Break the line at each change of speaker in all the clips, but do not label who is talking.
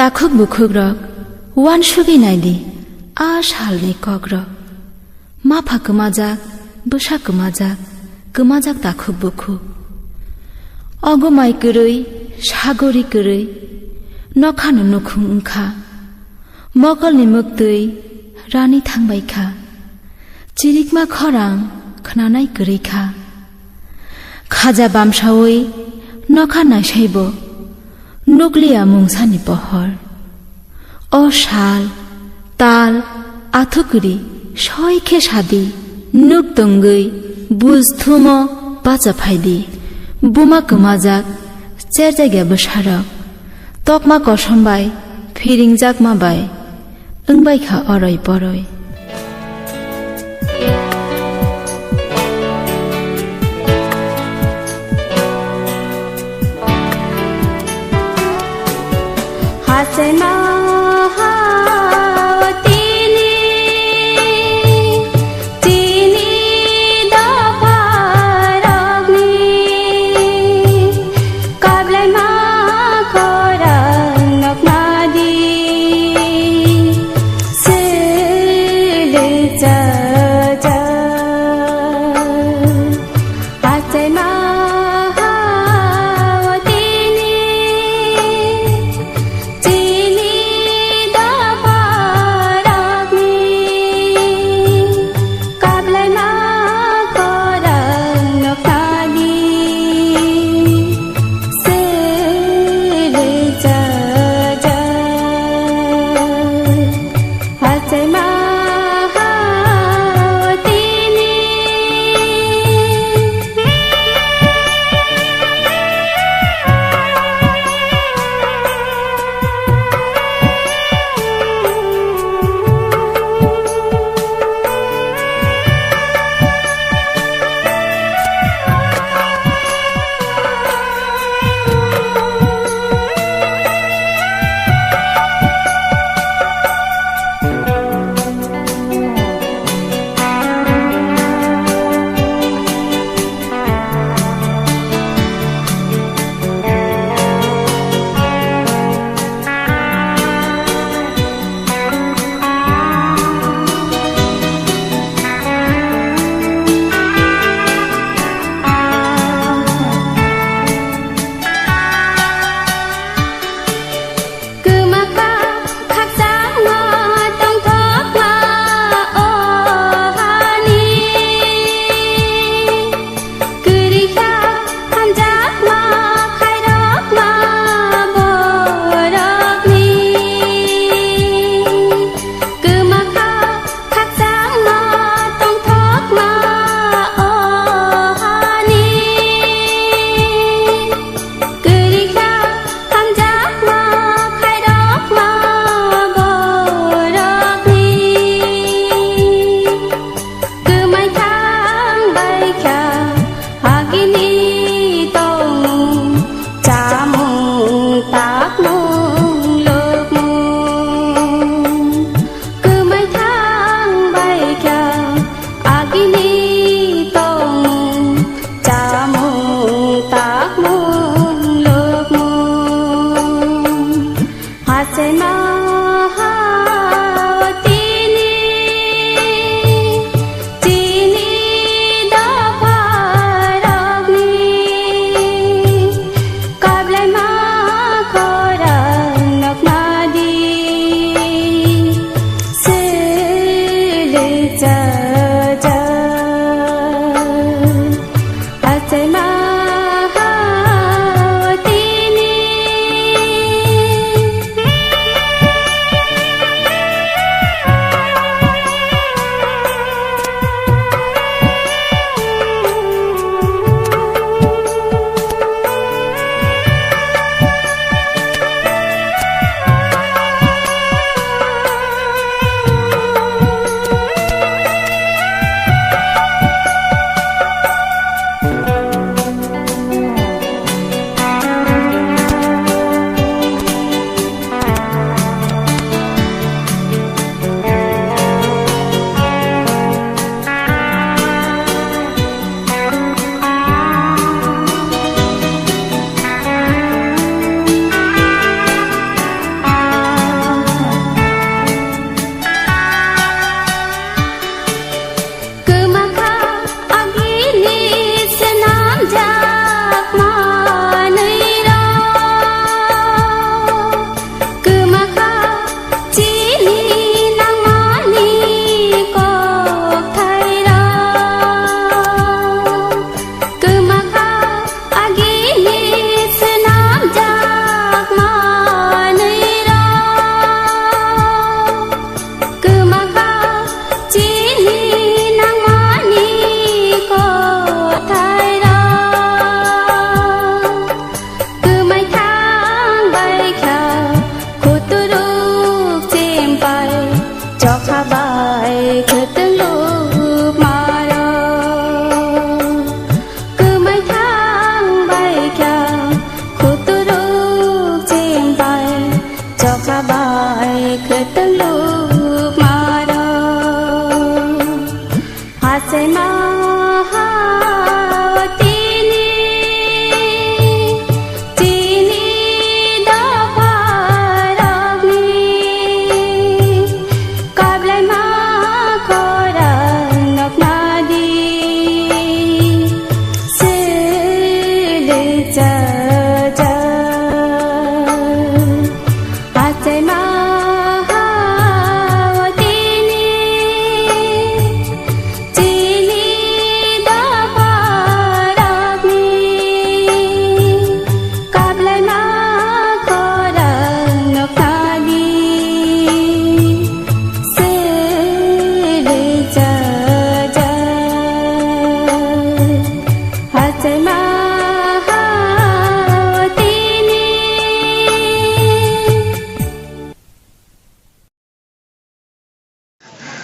ताखुक बुखुक रक वान सुगै नाइदि आश हालनि कक रक माफा कमाजाक बोसा कमाजाक ताखुक बुखुक अगमाय गरै सागरि गरै नखानो नखुं ओंखा मकलनि मोक्तै रानि थांबायखा चिरिकमा खरां खोनानाय गरैखा खाजा बामसावै नखा नायसायब नुग्लिया मुंसानि पहर अ साल ताल आथुकुरि सयखे सादि नुक तंगै बुजथुम बाचा फाइदि बुमा कमाजाक चेर जायगा बोसारक तकमा कसमबाय फिरिंजाक माबाय ओंबायखा अरय परय
जखाबाय खोतलुक मारो हासे महावतीनि चिनी दफारगनि काब्लाय मा खरां नखनादि सिलिचा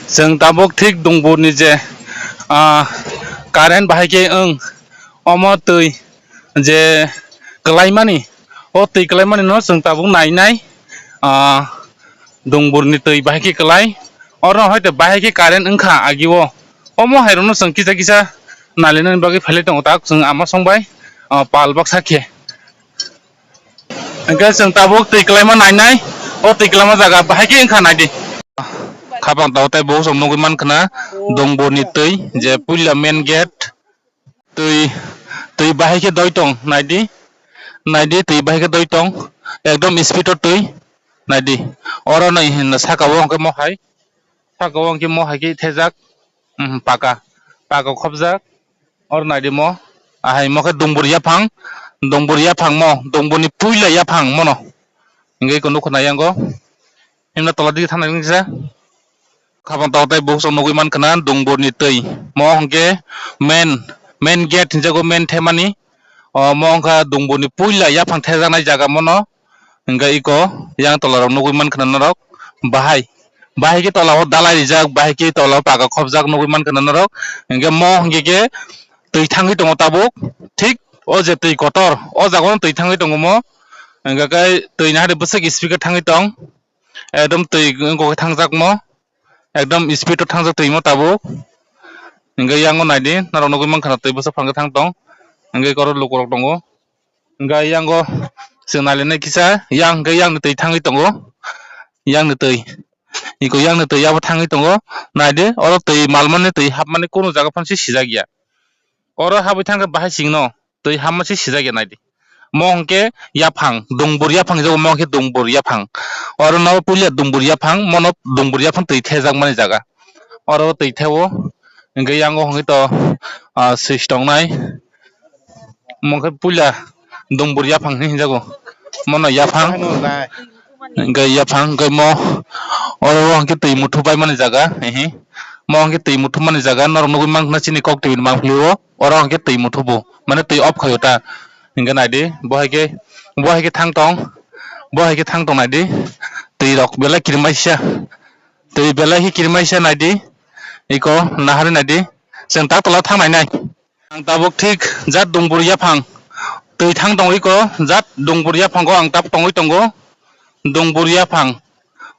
जों दाबक थिक दंबोनि जे कारेन्ट बाहायके अम तै जे कलायमानि अ तै कलायमानि न जों दाबक नायनाय दंबोरनि तै बाहायके कलाय और हयतो बाहायके कारेन्ट ओंखा आगिवो अम हायरनो जों किसा किसा नालिनानि बागै फैले दङ ताक जों आमा संबाय पाल बक्साखे ओंखाय जों दाबक तै कलायमा नायनाय अ तै कलायमा जागा बाहायके ओंखा नायदि खाबां दावताय बहु सम नगै मानखना दंबोनि तै जे पुलिया मेन गेट तै बाहायके दयतं नायदि तै बाहायके दयतं एकदम स्पीड तै नायदि और नै साकाव अंके महाय साकाव अंके महायके थेजाक पाका खबजाक और नायदि म आहाय मखे दंबोरिया फां म दंबोनि पुइला फां मनो इंगे को नुखनाय आंगो हिमना तलादि थानाय निजा खाबां दावताय बहु सम नगै मानखना दंबोनि तै म हंके मेन गेट हिनजागो मेन थेमानि म हंका दंबोनि पुइला फां थेजानाय जागा मनो इंगा eco yang tolarok nugui mankana norok bahai ke tolao dalai rijak bahai ke tolao paga khobjak nugui mankana norok inge mo hingge ke tui thangi tongo tabuk thik o je tui kotor o jagon tui thangi tongo mo inga kai tui na hade busek speaker thangi tong ekdom tui go thangjak mo ekdom speed thangjak tui mo tabuk inga yango naidi narok nugui mankana tui busek phangke thang tong inge koro lukorok tongo inga yango senalene kisa yang tui thangi tongo yang tui iko yang tui yabo thangi tongo naide oro tui malmane tui hapmane kono jaga phansi sijagia oro habai thangka bahai singno tui hamasi sijagia naide mohonke yaphang dongbor yaphang jago mohonke dongbor yaphang oro no pulia dongbor yaphang mono dongbor yaphang tui thejak mani jaga oro tui theo inge yango hongi to system nai mohonke pulia dongbor yaphang hinjago mono yaphang gai yaphang gai mo oro hangke tui muthu bai mani jaga mo hangke tui muthu mani jaga nor nugui mangna chini kok tui mangfliwo oro hangke tui muthu bu mane tui off khayota hinga naidi bohaike thang tong naidi tui rok belai kirmaisa naidi iko nahari naidi जों ता तला थांनाय नाय आं दाबक थिक जात दंबोर याफां tui thang tong iko jat dongbor yaphango ang tap tongoi tongo dongbor yaphang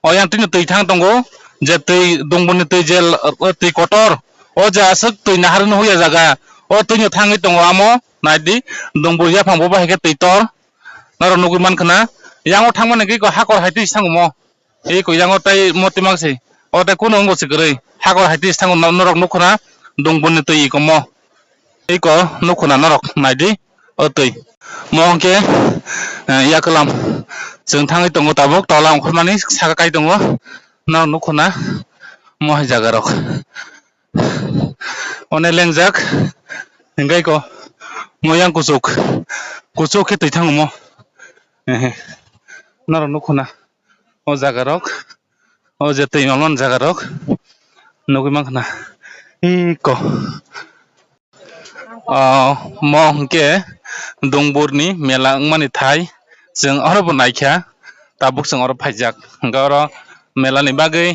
o yang tui tui thang tongo je tui dongboni tui jel tui kotor o ja asuk tui nahar no huya jaga o tui thangi tongo amo naidi dongbor yaphang bo bahike tui tor naro nugui mankana yango thangmane gi ko hakor haiti thango mo iko yango tai motimangsi o tai kuno ngo sigrei hakor haiti thango norok nukhona dongboni tui iko mo iko nukhona norok naidi o tui mohonke yakelam जों थाङै दङ ताबक तला ओंखारनानै सागा गाय दङ ना नखना महै जागा रक अने लेंजाक हिंगाय को मोयां कुचुक के तै थाङो म नार नखना ओ जागा रक ओ जे तै मामन जागा रक नगै माखना eco mohonke dongbor ni mela mani thai जों अरबो नायखा ताबुक जों अर फाइजाक गारो मेला नि बागै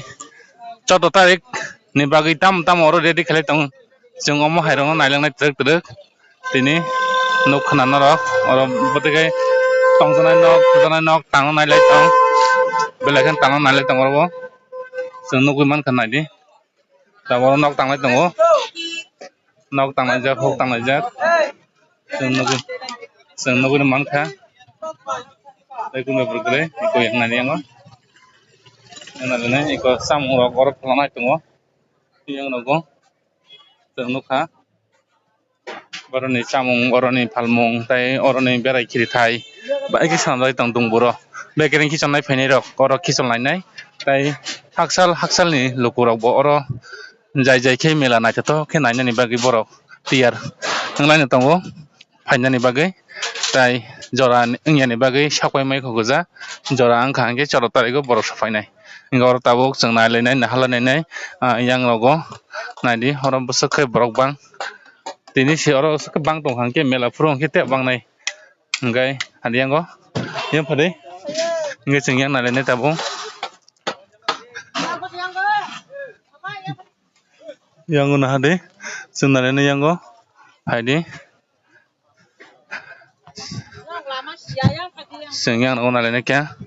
14 तारिख नि बागै ताम अर रेडि खालाय दं जों अम हायरंग नायलांनाय ट्रेक तिनि नखना नरक अर बतेगे तंजनाय नक थांनो नायलाय दं lekan tangan nale tangor bo sung nugui man kan naidi taboro nok tanglai tongo nok tanglai jak hok tanglai jak sung nugui man kha tei kun bergre iko yang nani yango nale iko samung rok orok phalanai tongo yang nogo sung nukha oroni samung oroni phalmung tei oroni berai khiri thai baiki sanjai tong dungboro bekering kichonai phainai rok orok kichonlainai tei haksal ni lukurok bo oro jai jai khe mela naithotok khe nainani bagui borok tiyar wnglaino tongo phainani bagui tei jora wngyani bagui saklaimai khukuja jora wngkha hingkhe 14 tariko borok safainai hingke oro tabuk chung nailainai nahalanai yang rogo naidi oro bwswk khe borok bang tini si oro bang tongkha hingke mela furu hingke tek bangnai hingkai hadiyango yang phadei hingke chung yang nailainai tabuk yango nahade chung nailainai yango haide chung yang nago nailainai kya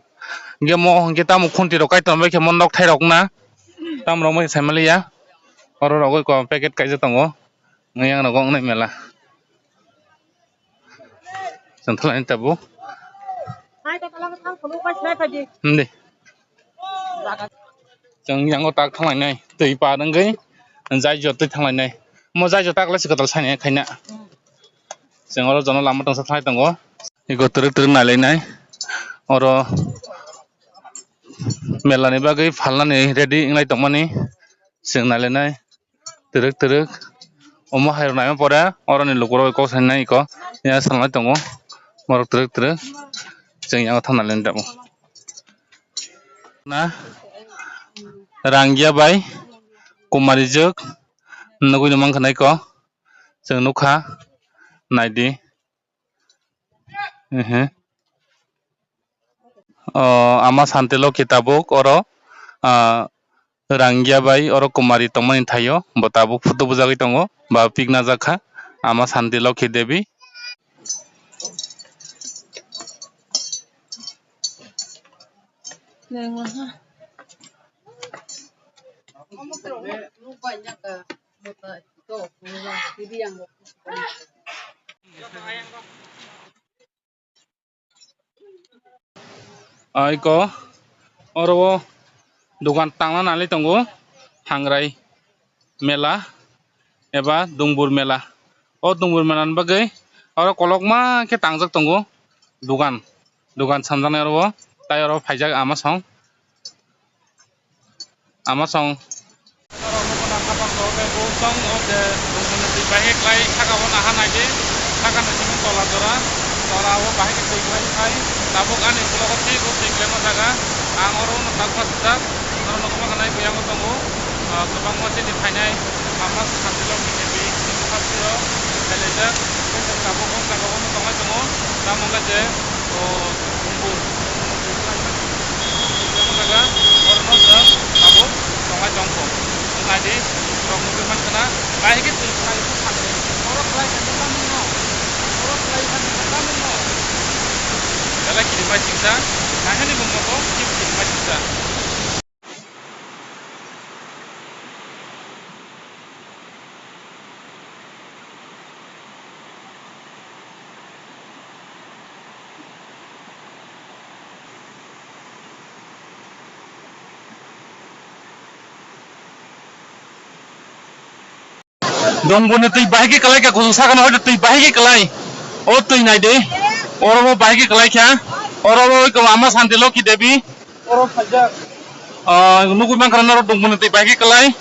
hingke mo hingke tamo khunti rok kaiton bai khe mo nok thai rok na tamo rok moi saimalia oro rogoi ko packet kaijak tongo yang nago ngnai mela chung thalai tabuk de chung yango tak thanglai tui pa dongoi jai jo tui thanglai mo jai jo tak lasi kotal sainai khaina chung oro jono lama tongsa thanglai tongo iko turuk nailainai oro melani bagui phalnani ready wnglai tongmani chung nailainai turuk omo hairok naima pore oroni lukurok kok sainai iko yang salnai tongo morok turuk chung yango thang nailainai tabuk na rangya bai kumari juk nugui mangkha naiko chung nukha naidi ama santilo kitabuk oro rangya bai oro kumari tongmani thaio bo tabuk photo bujagui tongo ba pik najak kha ama santilo ki devi iko oro dukan tangna nalai tongo hangrai mela eba dungbur mela o dungbur mela ni bagui oro kolokma khe tangjak tongo dukan samjaknai oro tai oro phaijak ama song bahe klai thakabo naha naide thakani simung tola dora tola o bahe ke tui klai khai tabuk ani ulogo thik o tui klai jaga ang oro no takwa sijak oro nokma kanai buyang tongo gobang machini phainai ama santilo kinebi khasiro khailajak tabuk o jaga o tongai tongo tamonga je o bumbur jaga oro no tabuk tongai tongko ngadi rok nubi mankana bahe ke tui klai oro klai kandamunno Dala kiri macingsa, kahani bumoko kiri macingsa. Dongbone tui bahagi kalai ka kusa kan hoy tui bahagi kalai o tui nai de oro mo bahagi kalai kya oro mo ko ama santilo ki debi oro phajak nugui man karana dongbone tui bahagi kalai